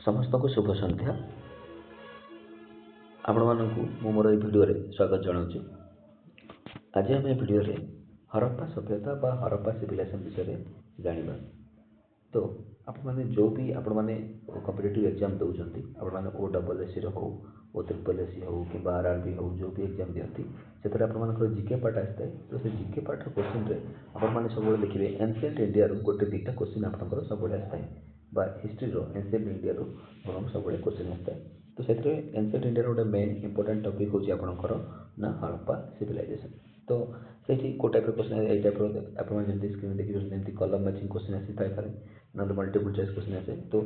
समस्त को शुभ संध्या। आपण मानकु मु मोर भिडियो रे स्वागत जनाऊँ। आज आम भिडियो रे हरप्पा सभ्यता बा हरप्पा सिविलाइजेशन विषय में जानिबा। तो आपण माने जो भी आपण माने कॉम्पिटिटिव एग्जाम दउचंती, आपण माने OSSC रो हो, OSSC हो कि RRB हो, जो भी एग्जाम दियंती सेतरे आपण मानकर जीके पार्ट आस्ते। तो से जीके पार्ट क्वेश्चन रे आपण माने सब देखिबे एंशिएंट इंडिया रो गोटे दिटा क्वेश्चन आपनकर सब आस्ते बा हिस्ट्री रो एंशिएंट इंडिया रो हम सब क्वेश्चन आस्ते। तो सेतरे एंशिएंट इंडिया रो मेन इंपोर्टेंट टॉपिक होची आपनकर ना हरप्पा सिविलाइजेशन। तो सेठी को टाइप क्वेश्चन ए टाइप रो आपण जेंति स्क्रीन देखि जेंति कॉलम मैचिंग क्वेश्चन आसी थाय पारे ना मल्टीपल चॉइस क्वेश्चन आसे। तो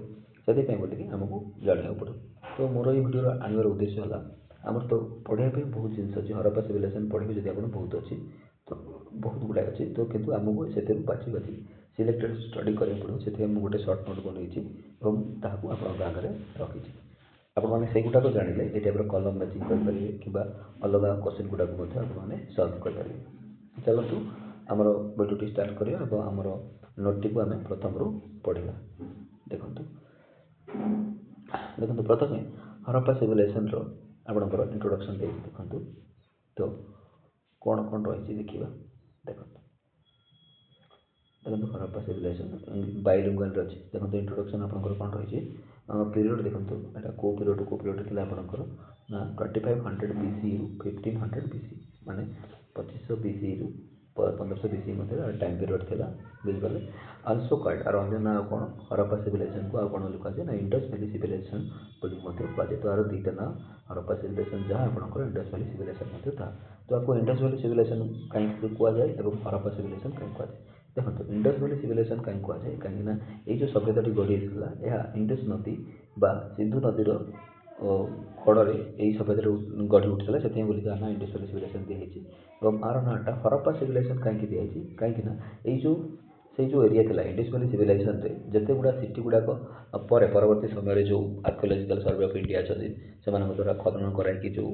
सेति पे बोली कि हमको जानिया पड़ो। तो मोर ई वीडियो आनिवर उद्देश्य होला हमर तो पढिया पे बहुत जिंस अछि हरप्पा सिविलाइजेशन पढिबे जदि आपण बहुत अछि तो बहुत गुडा अछि। तो किंतु हमको सेते बाची बाची सिलेक्टेड स्टडी करे पड़ो। सेति हम गोटे शॉर्ट नोट बनै छी एवं ताहाको आपण गागरे रखि छी। आपण माने सेई गुटा को जानिले ए टाइप रो कॉलम मैचिंग कर परिबे किबा अलग क्वेश्चन गुटा को मथे आपण माने सॉल्व कर परिबे। चलतु हमर वीडियो स्टार्ट करिया अब हमर नोट टी को हमें प्रथम रो पढिबा। देखंतु प्रथमे हरप्पा सिविलाइजेशन रो आपनकर इंट्रोडक्शन दे देखंतु। तो कोन कोन रहिछि देखिबा। देखंतु हरप्पा सिविलाइजेशन बाइलिंगुअल रछि। देखंतु इंट्रोडक्शन आपनकर कोन रहिछि पीरियड देखंतु एटा को पीरियड थिला आपनकर ना 2500 BC रु 1500 BC माने 2500 BC रु 1500 BC मध्ये टाइम पीरियड थिला बुझिबले। आल्सो कॉल्ड आर अन्य ना कोन हरप्पा सिविलाइजेशन को कोन लिखा जे ना इंडस वैली सिविलाइजेशन बोली मध्ये बाजे। तो आरो दीटा ना हरप्पा सिविलाइजेशन जहां आपनकर इंडस वैली सिविलाइजेशन मध्ये था। तो आपको इंडस वैली सिविलाइजेशन काई को जाय एवं हरप्पा सिविलाइजेशन काई को जाय। देखो इंडस वैली सिविलाइजेशन काई को जाय काई ना ए जो सभ्यताटी गढी थिला या इंडस नदी बा सिंधु नदी रो खड़े एई सभ्यता गढी उठिला सेते बोली ना इंडस वैली सिविलाइजेशन दे हिची। एवं आर नाटा हरप्पा सिविलाइजेशन काई कि दे हिची काई ना ए जो से जो एरिया थिला इंडस वैली सिविलाइजेशन रे जते गुडा सिटी गुडा को परवर्ती समय रे जो आर्कियोलॉजिकल सर्वे ऑफ इंडिया अछि से मानक द्वारा खनन कराई कि जो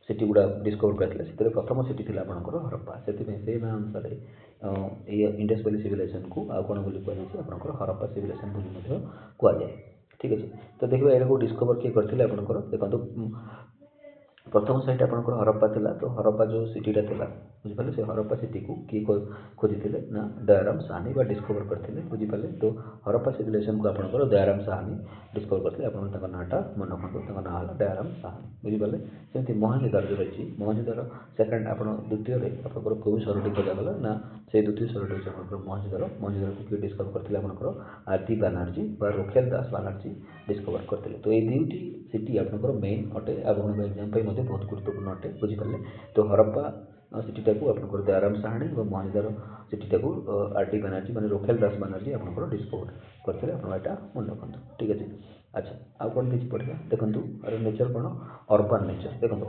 सिटी गुडा डिस्कवर करथिले सेते प्रथम सिटी थिला आपनकर हरप्पा। सेति में से ना अनुसार ए इंडस वैली सिविलाइजेशन को आ कोन बोली कहै छै आपनकर हरप्पा सिविलाइजेशन बोली मध्ये को जाय। ठीक अछि। तो देखिबा एगो डिस्कवर के करथिले आपनकर देखंतु प्रथम साइट आपनकर हरप्पा थिला। तो हरप्पा जो सिटीटा थिला बुझि पाले से हरप्पा सिटी को की खोजिथिले ना दयाराम साहनी बा डिस्कवर करथिले बुझि पाले। तो हरप्पा सिविलाइजेशन को आपनकर दयाराम साहनी डिस्कवर करथिले। आपन तका नाटा मन रखंतु तका ना हला दयाराम साहनी बुझि पाले। सेति मोहनजोदारो जो रहिछि मोहनजोदारो सेकंड आपन द्वितीय रे आपनकर कोइ शहरटी खोजा गला ना से द्वितीय शहरटी होछि आपनकर मोहनजोदारो को की डिस्कवर करथिले आपनकर आरटी बनर्जी बा रोखेल दास बनर्जी डिस्कवर करथिले। तो ए दुईटी सिटी आपनकर मेन अटे आपनकर एग्जाम पे मध्ये बहुत गुरुत्वपूर्ण अटे बुझि पाले। तो हरप्पा सिटीटा को आपनकर दयाराम साहनी और मोहनजोदारो सिटीटा को आरटी बनर्जी माने रोखेल दास बनर्जी आपनकर डिस्कवर करथिले। आपन एटा मन रखंतु। ठीक अछि। अच्छा आ कोन किछि पढिबा देखंतु अरे नेचर कोन अर्बन नेचर। देखंतु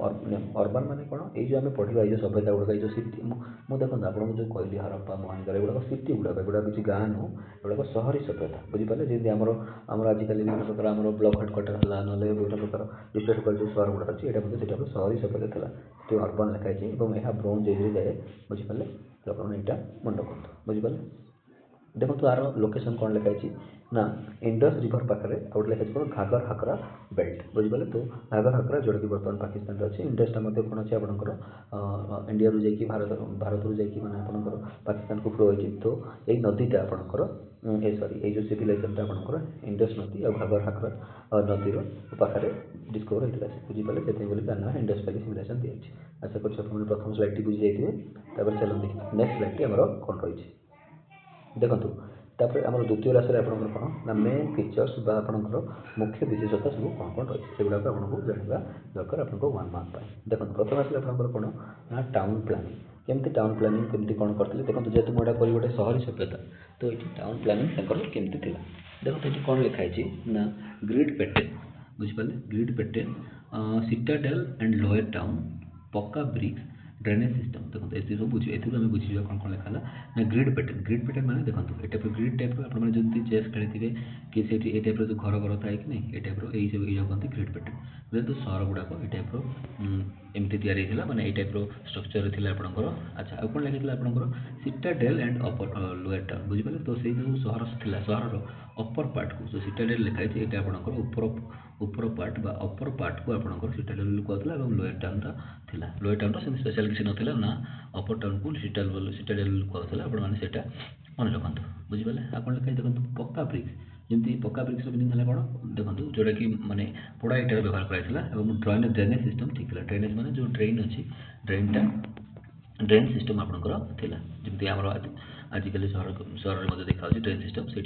अर्बन माने कोन ए जो हमें पढिबा ए जो सभ्यता गुडा ए जो सिटी मु देखंतु आपन जो कहली हरप्पा मोहनजोदारो गुडा सिटी गुडा किछि गां नो गुडा शहरी सभ्यता बुझि पाले। जे हमर आजिकल विभिन्न प्रकार हमर ब्लॉक हेडक्वार्टर हला नले विभिन्न प्रकार डिस्ट्रिक्ट कॉलेज शहर गुडा अछि एटा मध्ये सेटा शहरी सभ्यता थिला। तो अर्बन लिखा छै एवं एहा ब्रोंज एज रे जाय बुझि पाले। तो आपन एटा मन रखंतु बुझि पाले। देखो आर लोकेशन कौन लिखा है ना इंडस रिवर पाखे आउट लिखा है घाघर हकरा बेल्ट बुझि पाले। तो घाघर हकरा जोड़ा कि बर्तमान पाकिस्तान अच्छे इंडसटा कौन अच्छे आपंकर इंडिया रू जाकि भारत रू जाकि माने आपंकर पाकिस्तान को फ्लो होती। तो यही नदीटा आपंकर ए सॉरी ये जो सिविलाइजेशनटा आपंकर इंडस नदी और घाघर हकरा नदी पाखे डिस्कवर होता है बुझि पाले। से बोली ना इंडस वैली सिविलाइजेशन दिखाई। आशा कर प्रथम स्लाइड टी बुझी जाइए। चलो देखिए नेक्स्ट स्लाइड टी आमर कौन रही देखंतु। तापर हमर द्वितीय राशि रे आपन कोन ना मेन फीचर्स बा आपनकर मुख्य विशेषता सब कोन कोन रही सेगुडा को आपन को जानिबा दरकार आपन को 1 मार्क पाए। देखंतु प्रथम राशि रे आपन कोन ना टाउन प्लानिंग केमती टाउन प्लानिंग केमती कोन करथिले। देखंतु जेतु मोडा कोइ गोटे शहरी सभ्यता तो एठी टाउन प्लानिंग तकर केमती थिला। देखंतु एठी कोन लिखा है ना ग्रिड पैटर्न बुझि पाले। Grid pattern Citadel and lower town पक्का ब्रिक्स ड्रेनेज सिस्टम। देखो ये सब बुझे ये आम बुझे कौन कौन लिखा ना ग्रिड पैटर्न माने देखो ये टाइप ग्रिड टाइप आप जमी चेस खेली कि से ये टाइप जो घर घर थाए कि नहीं ये टाइप यही कहते ग्रिड पैटर्न। जेहतु सहर गुड़ाक ये टाइप एमती या माने ये टाइप स्ट्रक्चर थी आपंकर। अच्छा आ कौन लिखा आपंकर citadel and upper lower town बुझिपारे। तो से जो सहर था सहर अपर पार्ट को जो सिटाडेल लिखाई ये आपंकर ऊपर पार्ट बा अपर पार्ट को आपंकर सिटाडेल कहला और लोयर टाउन था लोयर टाउन से स्पेशल किसी नाला ना अपर टाउन को सिटाडेल कहला आपटा मन रखु बुझिपारे आपन लिखाई देखो पक्का ब्रिक्स जमी पक्का ब्रिक्स मिनिंग है कौन देखो जोटा कि माने पोड़ा इटार व्यवहार कराइला ड्रेनेज सिस्टम ठीक है ड्रेनेज माने जो ड्रेन अच्छी ड्रेनटा ड्रेन सिस्टम आपंकर जमी आम आजिकल सहर में देखा ड्रेन सिस्टम से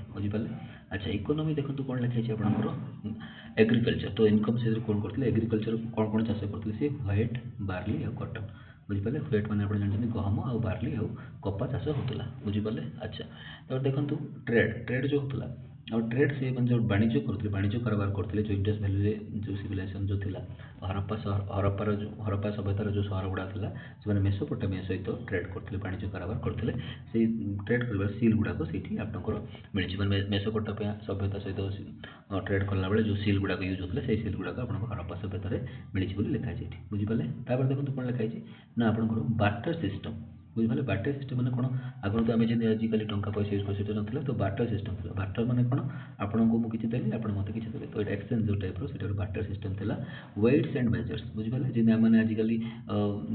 बुझिपारे अच्छा इकोनोमी देखो कौन लिखाई आपंकर एग्रीकल्चर तो इनकम से कौन करते एग्रीकल्चर कौन कौन चाष करते सी व्हाइट बार्ली और कटन बुझिपारे व्हाइट मैंने आप जानते गहम आ बार्ली आ कपा चाष होता बुझिपारे अच्छा तो देखो ट्रेड ट्रेड जो होता और ट्रेड से जो वाणिज्य करते वाणिज्य कारोबार करते जो इंडस वैली जो सिविलाइजेशन जो था हरप्पा सभ्यतार जो सहर गुड़ा था से मेसोपोटामिया सहित ट्रेड करते वाणिज्य कारोबार करते से ट्रेड कर सील गुड़ाक से आपंकर मिली मेसोपोटामिया सभ्यता सहित ट्रेड कला बेले जो सील गुड़ाक यूज होते हैं सील गुड़ाक आप हरप्पा सभ्यतार मिली लिखाई बुझिपारे तापर देखो कौन लिखाई ना आपंकर बार्टर सिस्टम बुझिपारे बार्टर सिस्टम मैंने कौन आगुरी तो आम जमी आजिकल टंका पैसा यूज कर ना तो बार्टर सिस्टम था बार्टर मैंने कौन आपको मुझे देली आप मत कि देते तो एक्सचेंज जो टाइप से बार्टर सिस्टम था वेट्स एंड मेजर्स बुझिपारे जमी आम आजिकल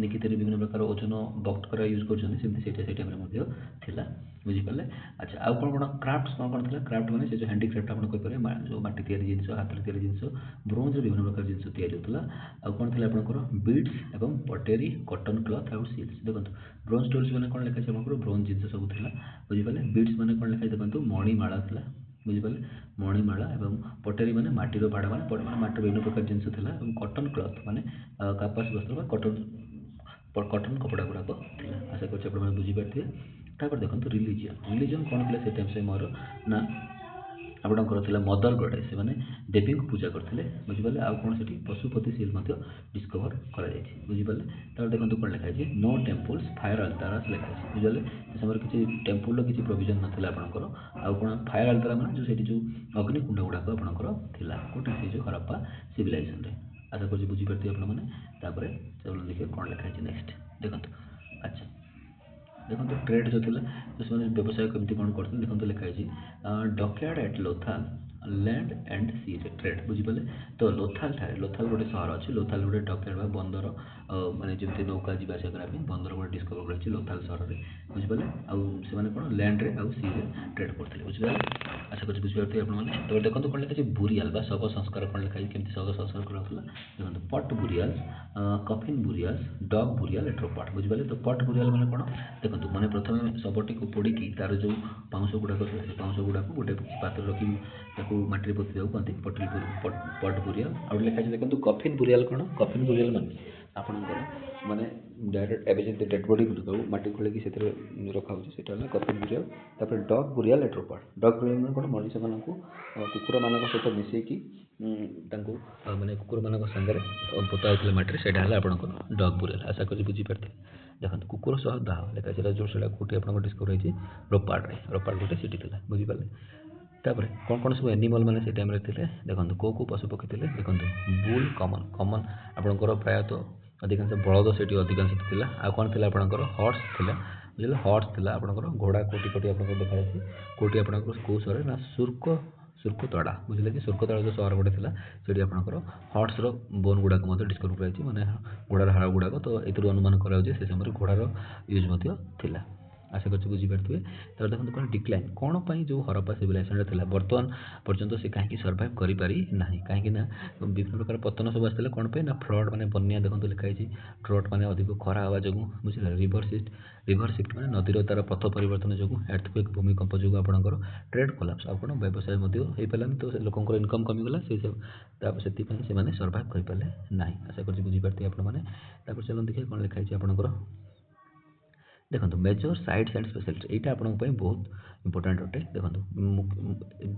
निकित विभिन्न प्रकार ओजन बक्ट करा यूज कर टाइम बुझिपारे अच्छा आउ कौन कौन क्राफ्ट कौन कौन था क्राफ्ट मैंने जो हैंडीक्राफ्ट आप कहीपर जो माटी तैयारी जिन हाथ तैयारी जिन ब्रोंज विभिन्न प्रकार जिन तैयारी होता आउ कौन थी आपंकर बीड्स एवं पटेरी कटन क्लथ आउ सिल्स देखो ब्रोंज टूल्स मैंने कौन लिखाई आपंकर ब्रोंज जिन सब था बुझिपारे बीड्स मैंने कौन लिखाई देखो मणिमाला था बुझिपारे मणिमाला एवं पटेरी मैंने माटीर बाड़ मैंने माटी विभिन्न प्रकार जिन था कटन क्लथ मैंने कापास वस्त्र कटन कपड़ा गुड़ाक आशा कर बुझीपारे तापर देखो रिलीजन रिलीजन कौन थी से टाइम से मोर ना आपंकर मदर गडेस से देवी को पूजा करते बुझिपारे आउ कौन से पशुपति सील डिस्कवर कर बुझिपारे तापर देखो कौन लिखाई नो टेम्पल्स फायर अल्टारास लिखाई बुझे से समय किसी टेम्पल किसी प्रोविजन नाला आपंकर आउ कौन फायर अल्टारा मैंने जो जो अग्निकुंड गुड़ाक आपंकर कौटी से जो हरप्पा सिविलाइजेशन आशा कर बुझीपारे आपने चलो देखिए कौन लिखाई नेक्स्ट देखो अच्छा देखो ट्रेड जो था तो व्यवसाय कमी कौन करते देखो लिखाई dockyard at Lothal land and sea trade बुझिपारे तो लोथाल ठारे लोथाल गोटे सहर अच्छी लोथाल गोटे डकयार्ड बंदर माने जमी नौका जी आसा करने बंदर गोटे डिस्कवर कर लोथाल सहर में बुझिपारे आउ कौन लैंड रे आउ सी ट्रेड करते बुझिपारे आशा कर बुझीपारे आपने तो देखो कौन लिखाई बुरियाल बा शव संस्कार कौन लिखाई केमती शव संस्कार कराला देखो पट बुरियाल कफिन बुरियाल डग बुरियाल एट्रोपाट बुझिपारे तो पट बुरियाल मैंने कौन देखो मैंने प्रथम शवटी को पोड़ी तार जो पाउंश गुड़ाक से पाउंश गुड़ाक गोटे पात्र रखी माटी पोती कहते पट बुरियाल आउ लिखाई देखो कफिन बुरियाल कौन कफिन बुरियाल माने आपंकर माने डायरेक्ट एवं जमी डेड बडी गुड़िक माटी खोलिक से रखा होता कफिन बुरियाल तापर डग बुरियाल एट्रोपाट डग बुरियाल मैंने कौन मनीष मान कुकुर मान सहित मिसेकी माने कुकुर मान सागर पोता होता माटी से आपंकर डग बुरियाल आशा कर बुझीपारे देखो कुकुर सह दाह लिखा जो कौटी आप डिस्कवर होती रोपाड़ गोटे सीटी था बुझीपारे तापर कौन कौन सब एनिमल मैंने से टाइम थे देखो कौ पशु पक्षी थे देखो बुल कमन कमन आपंकर प्रायतः अधिकांश बलद से अधिकांश था आ कौन थी आपंकर हर्स था बुझे हर्स थी आपंकर घोड़ा कोटी कोटी आप देखा कौटी आपंकर कौ सहर ना सुर्कुतड़ा बुझे कि सुर्कुतड़ा जो सहर गोटे था से आपंकर हर्सर बोन गुड़ाक डिस्कवर कराई मैंने घोड़ार हाड़ गुड़ाक तो ये अनुमान कराई से समय घोड़ार यूज था आशा कर बुझीपारे तो देखो कौन डिक्लाइन कौन जो हरप्पा सिविलाइजेशन था बर्तमान पर्यंत से कहीं सर्वाइव करें कहीं विभिन्न प्रकार पतन सब आसता कौन पे ना फ्लड मैंने बन्या देखो लिखाई ड्रट मैंने अधिक खरा हवा जो बुझे रिवर शिफ्ट मैंने नदीर तार पथ परिवर्तन जो एर्थक्वेक भूमिकंप जो आपंकर ट्रेड कोलाप्स आ कौन व्यवसाय हो पारानी तो लोकंर इनकम कमीगला से सर्वाइव करें ना आशा कर बुझीपारे आपने चलो देखिए कौन लिखाई आपंकर देखो मेजर साइड्स एंड स्पेशलिस्ट यहाँ आपन बहुत इंपोर्टाट अटे देखो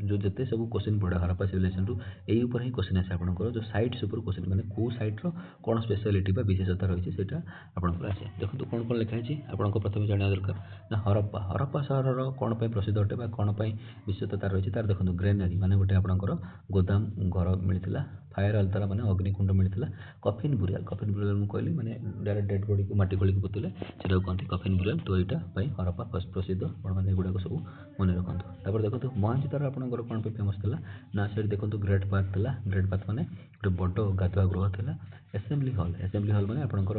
जो जिते सब क्वेश्चन पड़ा हरप्पा सिविलाइजेशन रु यही ही क्वेश्चन आसे आपंकर जो साइट्स उपर क्वेश्चन मैंने कौ साइट्र कौन स्पेशलिटी विशेषता रही है आपंकर आसे देखो कौन कौन लिखाई आपको प्रथम जाना दरकार ना हरप्पा सहर कौन प्रसिद्ध अटे कौन विशेषता तार रही है तार देखो ग्रेनरी मैंने गोटे आपंकर गोदाम घर मिलता फायर अल्तारा मैंने अग्निकुंड मिलता कफिन बुरियाल मुझे कहली मैंने डायरेक्ट डेड बडी को माटी खोलिक पोतले से कहते कफिन बुरियाल तो यहाँ हरप्पा प्रसिद्ध मैंने गुड़ाक सब मन रखु देखो महांजिदार आपंकर कौन पे फेमस था ना से देखो ग्रेट पाथ था ग्रेट पाथ माने गोटे बड़ गाधुआ गृह था एसेम्बली हल माने आपंकर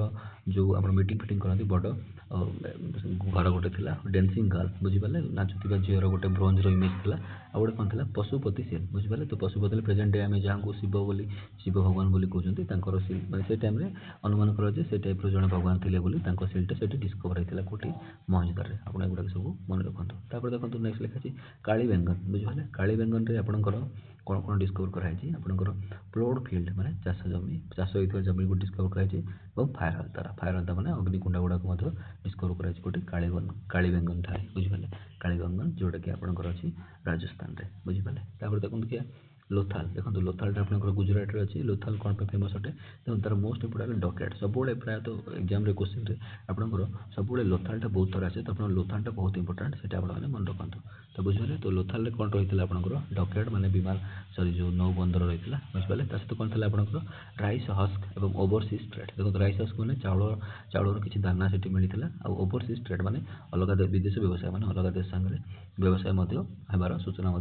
जो आप मीटिंग फिटिंग करती बड़ घर गोटे थी डांसिंग गर्ल बुझीपारे नाचुवा झीर गोटे ब्रोंजर इमेज था आ गए कौन था पशुपति सील बुझीपारे तो पशुपति प्रेजेंट डे आम जहाँ शिव भगवान बोली कहते सील मैंने से टाइम अनुमान कर से टाइप जड़े भगवान थे सीलटा से डिस्कवर होता है कौटी महांजिदार आप एगुड़ा सब मन रखु देखो नेक्स्ट लिखाई काली बेंगन बुझे काली बेंगन में आपंकर कौन कौन डिस्कवर कराई आपंकर प्लॉट फील्ड माने चाष जमी चाष होता जमी को डिस्कवर कराई फायर हल्दा मैंने अग्निकुंड गुड़ाक डिस्कवर कराई कौटी काली बेंगन ठाई बुझे काली बेंगन जोटा कि आपंकर अच्छी राजस्थान में बुझे देखो क्या लोथाल देखो लोथाल आपंकर गुजरात अच्छी लोथाल कौन पे फेमस अटे देखो तार मोस्ट इंपोर्टेंट डकेट सब प्रायतः एग्जाम क्वेश्चन आपंकर सब लोथालटा बहुत थर आसे तो आप लोथालटा बहुत इंपोर्टेंट से मन रखु तो बुझे तो लोथाल कौन रही है आपंकर डकेट माने विमान सरी जो नौ बंदर रही है बुझे सहित कौन था आपंकर राइस हस्क और ओवरसीज ट्रेड देखो राइस हस्क मैंने चाउल किसी दाना से मिलता और ओवरसीज ट्रेड माने अलग विदेश व्यवसाय मैंने अलग देश सागर व्यवसाय होबार सूचना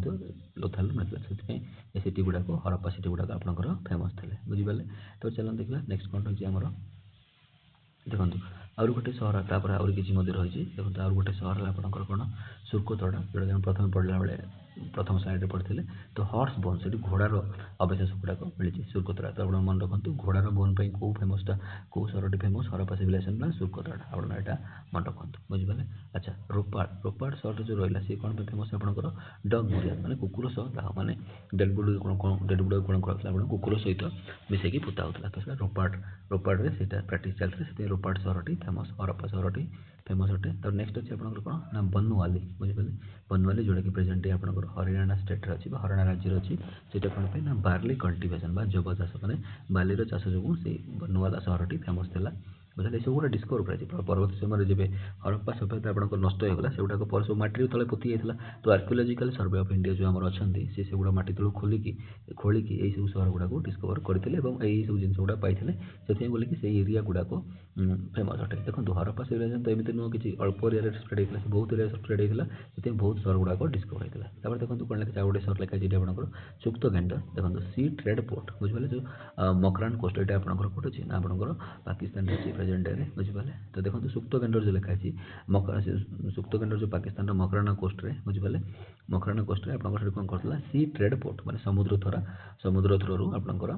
लोथाल मिलता से सिटी गुड़ाक हरप्पा सिटी गुड़ाक आपंकर फेमस थे बुझीपारे तो चलो देखा नेक्स्ट कौन रही है देखो आउर गोटे सहर तापर आउर किसी रही देखो आउर गोटे सहर आपंकर कौन सुर्कोतड़ा जोटा प्रथम पढ़ला बेले प्रथम स्लाइड पढ़ते तो हॉर्स बोन से घोड़ार अवशेष गुड़ाक मिली सुर्कोतड़ा तो आप मन रखु घोड़ार बोन पर कौ फेमसटा कौ सहरटी फेमस हरप्पा सिविलाइजेशन ना सुर्कोतड़ा आप मन रखु बुझीपारे अच्छा रोपाड़ सहर जो रहा सी कौन फेमस आपंकर डग मुरिया मैंने कुकुर सह दाह मैंने डेड बॉडी कौन कर कुकुर सहित मिसेक पोता होता तो रोपाड़ से प्राक्ट चलती से रोपाड़ सहरटी फेमस हरप्पा सहरटी फेमस अटे तो नेक्स्ट अच्छे आपंकर कौन ना बनवाली बुझीपारे बनवाली जोटा कि प्रेजेंट आपंकर हरियाणा स्टेट अच्छी हरियाणा राज्य अच्छी से कौन पे ना बार्ली कल्टिवेशन जब चाष मैंने बालीर चाष जो से बनवाला सहरटी फेमस था बुझे सब गुड़ा डिस्कवर कर परवर्त समय जब हरप्पा सभ्यता आपंकर नष्ट होगा से गुड़ाक पर सब मटी तले पोती जाता तो आर्कियोलॉजिकल सर्वे ऑफ इंडिया जो आम अच्छा से गुड़ा मटी तलू खोलिकी यही सब सहर गुड़ाक डिस्कवर करते यही सब जिन गुड़ा पाई से बोलिकी से एरिया गुड़ाक फेमस अटे देखो हरप्पा सिविलाइजेशन तो एमती नुह कि अल्प एरिया स्प्रेड होता बहुत एरिया स्प्रेड होता से बहुत सहर गुड़ाक डिस्कवर होता है देखो कौन लिखा गोटे सहर लिखा है आपंकर सुक्त गेंडर देखो सी ट्रेड पोर्ट बुझे जो मकरान कोस्ट ये आपंकर कौट अच्छी ना आपंकर पाकिस्तान अच्छी प्रेजेंट डे बुझीपारे तो देखो सुक्त गेंडर जो लिखाई सुक्त गेंडर जो पाकिस्तान मकराना कोस्ट रे बुझीपारे मकराना कोस्ट रे आपंकर कौन करता सी ट्रेड पोर्ट माने समुद्र थ्रू आपंकर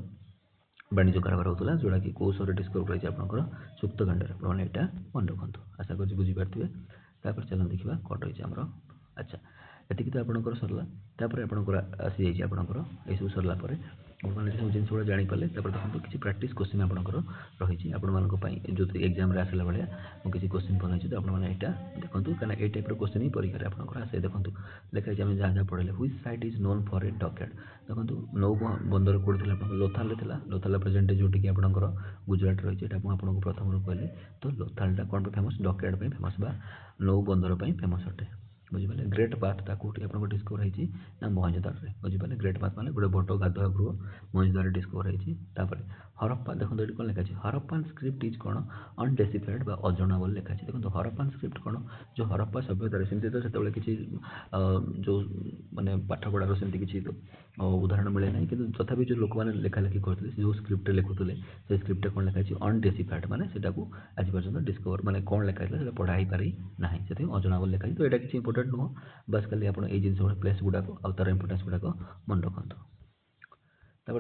वाणिज्य कारबार होता जोटा कि कौ सहर डिस्कवर कर आपंकर सुक्त गेंडर आपने यहाँ मन रखु आशा कर बुझीपारे तापर चलो देखा कौन रही है आमर अच्छा एतिक तो आपंकर सरला आपंकर आसी जाइए आपंकर यू सरला मैंने सब जिन गुड़ा जापारे देखो किसी प्राक्ट क्वेश्चन आपंकर रही आपण जो एग्जाम आसला भाया मुझे क्वेश्चन बनाई तो आपने देखो कहीं ये टाइप क्वेश्चन ही परीक्षा आपंकर आसे देखो लिखाई आम जहाँ जहाँ पढ़े which site is known for a Duckett देखो नौ बंदर कौट लोथाल लोथाल प्रेजेंट जोटि कि आपंकर गुजरात रही है आपको प्रथम कहली तो लोथालटा कौन फेमस डकेट फेमस बा नौ बंदर फेमस अटे बुझीपारे ग्रेट पाथटा कौटी आपको डिस्कवर होती ना महांजिदार बुझीपारे ग्रेट पाथ माने गोटे बड़ गाधुआ गृह महांजिदार डिस्कवर होती हरप्पा देखो ये कौन लिखाई हरप्पान स्क्रिप्ट इज कौन अनडेसिफाइड अजଣା बोली लिखाई देखो हरप्पान स्क्रिप्ट कौन जो हरप्पा सभ्यतार सेमती तो से किसी जो माने पाठ पढ़ार सेमती किसी उदाहरण मिले ना कि तथापि जो लोक मैंने लेखालेखि करते जो स्क्रिप्ट लिखुले से स्क्रिप्ट कौन लिखाई अनडेसिफाइड माने आज पर्यटन डिस्कवर माने कौन लिखाई पढ़ाई पारि ना से अजଣା बोली लिखाई तो यहाँ किसी इंपोर्टेंट नुह बस खाली आप जिन प्लेस गुड़ाक आर इंपोर्टेंस गुड़ाक मन रखु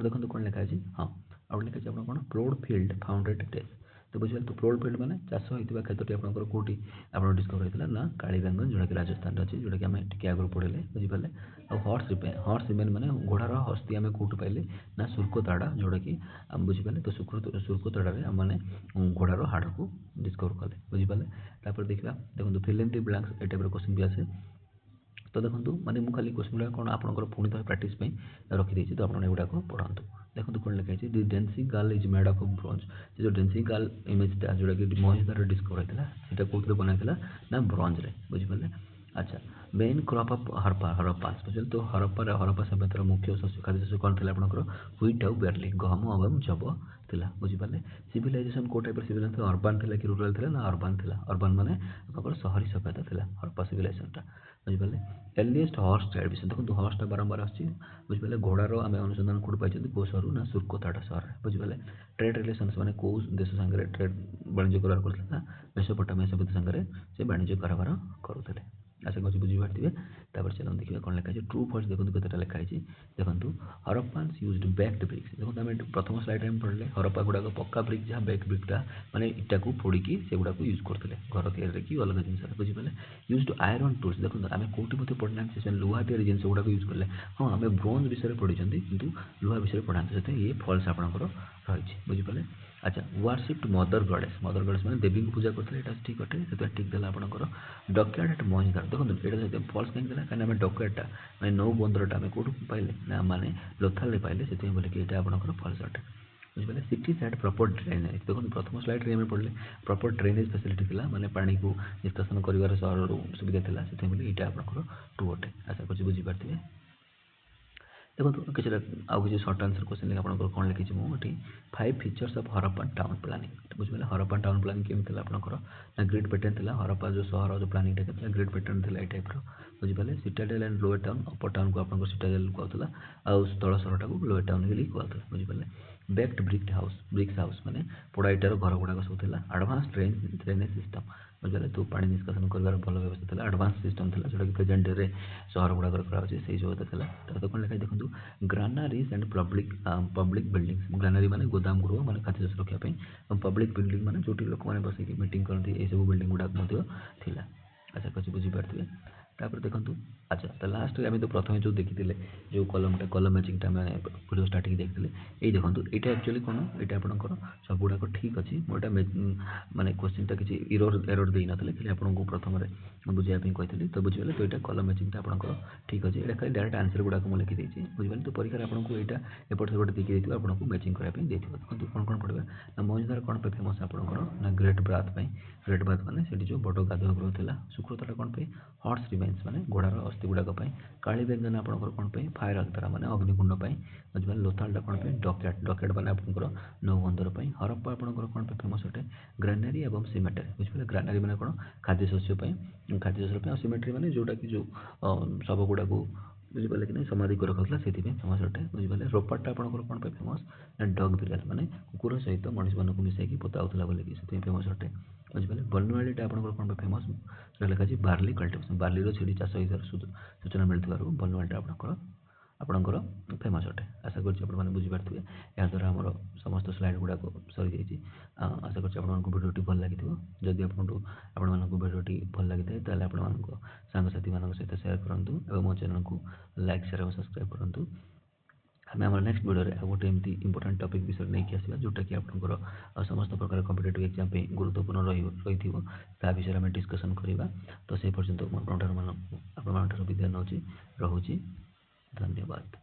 देखो कौन लिखाई हाँ आउ लिखाई आप कौन प्लॉट फील्ड फाउंडेड डेज तो बुझे तो प्लॉट फील्ड मैंने चाष होता क्षेत्र आपंकर कौटी आप डिस्कवर होता ना काली बेंगन जोटा कि राजस्थान अच्छी जोटा कि आम टे आगे पढ़े बुझीपारे और हॉर्स रिमेन मैंने घोड़ार हस्ती आम कौट पाइले ना सुर्कोतड़ा जोटा कि बुझीपारे तो सुर्कोतड़ा आम मैंने घोड़ार हाड़ को डिस्कवर कले बुझीपारे देखा देखो fill in the blanks a type question भी आसे तो देखो मैंने मुझे खाली क्वेश्चन गुड़ा कौन आपंकर पुणी थे प्राक्ट रखी तो आपने गुड़ाक पढ़ातु देखो कौन लिखाई the dancing girl is made of bronze से जो डांसिंग गर्ल इमेजटा जोटा कि महांजिदार डिस्कवर होता है कौन बनाई ना ब्रोंज रे बुझीपारे अच्छा मेन क्रॉप ऑफ हरप्पास बुझे तो हरप्पा सभ्यतार मुख्य शस्य खाद्य शस्य कौन थी आपंकर व्हीट आउ बेर्ली गहम एवं जब थिला बुझीपारे सिविलाइजेशन को टाइप सिविलाइजेशन अर्बान थिला कि रूरल थिला ना अर्बान थिला अर्बान माने आपंकर शहरी सभ्यता थिला हरप्पा सिविलाइजेशनटा बुझिपारे एर्लीएस्ट हॉर्स ट्रेड विषय देखो हॉर्सटा बारंबार आसी बुझिपारे घोड़ार आम अनुसंधान कौट पाई कौ सहर ना सुर्कोताटा सहर बुझिपारे ट्रेड रिलेशंस माने कौ देश सांगे ट्रेड वाणिज्य कारोबार करता मेसोपोटामिया सभ्यता सांगे से वाणिज्य कारोबार करुले आशा कर बुझीपारे चलो देखिए कौन लिखाई ट्रू फॉल्स देखो केतटा लिखाई देखो हरप्पान्स यूज्ड बैक्ड ब्रिक्स देखो आम प्रथम स्लाइड में पढ़ले हरप्पा गुड़ाक पक्का ब्रिक जहाँ बैक ब्रिकटा माने इटा को फोड़िकी से गुड़ाक यूज करते घर तैयारी कि अलग जिन बुझिपारे यूज टू आयरन टूल्स देखो आम कौटी पढ़ना से लुहा तैयारी जिन गुड़ाक यूज कले हाँ आम ब्रोंज विषय पढ़ी कि लुहा विषय पढ़ा से ये फल्स आपंकर रही बुझिपारे अच्छा वर्शिप्ड मदर गडेस मैंने देवी को पूजा करते हैं ठीक अटे से ठीक देला आपंकर डकयार्ड एट महीदार देखो ये फल्स कहीं कहीं आम डकयार्डटा मैं नौ बंदरटा आम कौटू पाइले ना मैंने लोथाल पाइले से बोले कि यहाँ आपंकर फल्स अटे बुझे सिटीज हैड प्रॉपर ड्रेनेज देखो प्रथम स्लाइड में पढ़ले प्रॉपर ड्रेनेज फैसिलिटी थी मैंने पानी को निष्कासन कर सहर सुविधा थी से बोले यहाँ आपंकर ट्रू अटे आशा कर बुझीपारे देखो किसी आउ किसी सर्ट आंसर क्वेश्चन लिखा आपको कौन लिखी मुझे 5 features of Harappa town planning बुझे हरप्पा टाउन प्लानिंग केमी आपंकर ना ग्रिड पैटर्न थी हरप्पा जो सहर जो प्लानिंग था ग्रिड पैटर्न थी ये टाइप बुझिपारे citadel and lower town upper town को आप सिटाडेल कहला आउ तल सहरटा को लोअर टाउन बोली कहला बुझिपारे बेक्ड ब्रिक्स हाउस माने पोड़ा इटार घर गुड़ाक सब था एडवांस ड्रेनेज सिस्टम बुझे तो पानी निष्कासन कर भल व्यवस्था था एडवांस सिस्टम था जोटा कि प्रेजेंट डे सहर गुड़ाक कराई से सुविधा था तो कौन लिखा देखो ग्रानारीज एंड पब्लिक बिल्डिंग्स ग्रानारी माने गोदाम गृह माने खाद्य शस्य रखापी पब्लिक बिल्डिंग माने जो लोक मैंने बस मीटिंग करती ये सब बिल्डिंग गुड़ाक थिला आशा कर बुझीपारे तापर देखो अच्छा तो लास्ट आम तो प्रथम जो देखी जो कलमटा कलम मैचिंगटा मैंने वीडियो स्टार्टिंग देखते ये देखो यहाँ एक्चुअली कौन यहाँ आपंकर सब गुड़ाक ठीक अच्छे मोटा माने क्वेश्चनटा किसी एरर दे ना कि आपको प्रथम बुझाई कही तो बुझे तो यहाँ कलम मैचिंगटा आपंकर ठीक अच्छे यहाँ खाली डायरेक्ट आंसर गुड़ाक मुझे लिखिदी बुझे तो परीक्षा आपको यहाँ एपट सेपट देखिए आपको मैचिंग कराया देखो देखो कौन कौन पढ़ा ना महीदार कौन पे फेमस आपंकर ना ग्रेट बाथ मैंने जो बड़ गाधुआ गृह था सुक्रताटा कौन पे हॉर्स रिमेन्स माने घोड़ार अस्थि गुड़ाक काली व्यंजन आपंकर कौन पे फायर अग्तारा माने अग्निकुंड बुझे लोथालटा कौन पे डकयार्ड माने आपंकर नौबंदर हरप्पा आपंकर कौन पे फेमस अटे ग्रानारी और सिमेटरी बुझे ग्रानारी माने कौन खाद्य शस्य सिमेटरी माने जोटा कि जो शव गुड़ाक बुझिपारे कि नहीं समाधि को रखा से फेमस अटे बुझिपारे रोपाटा आपंकर कौन पे फेमस ना डग बिराल माने कुकुर सहित मनीष मान को मिसाई पोताऊला बोलिकी से फेमस अटे बुझिपारे बर्णवालीटा आपंकर कौन पे फेमस लिखा बार्ली कल्टिवेशन बार्ली छेड़ी चाष सूचना मिलता बर्णवालीटा आपंकर फेमस अटे आशा कर बुझीपारे याद्वारा आमर समस्त स्लाइड गुड़ाक सरी जाइए आशा कर भल लगी जदि आपको भिडियोटी भल लगी था आप सांगसाथी मान सहित सेयार करूँ और मो चैनल को लाइक शेयर और सब्सक्राइब करूँ आम नेक्स्ट वीडियो में गोटे एमती इंपोर्टाट टॉपिक विषय नहीं आसवा जोटा कि आपंकर समस्त प्रकार कॉम्पिटिटिव एग्जाम गुरुत्वपूर्ण रही विषय में डिस्कसन करवा तो से पर्यंत आपंठ विद्या नौ रोचे धन्यवाद।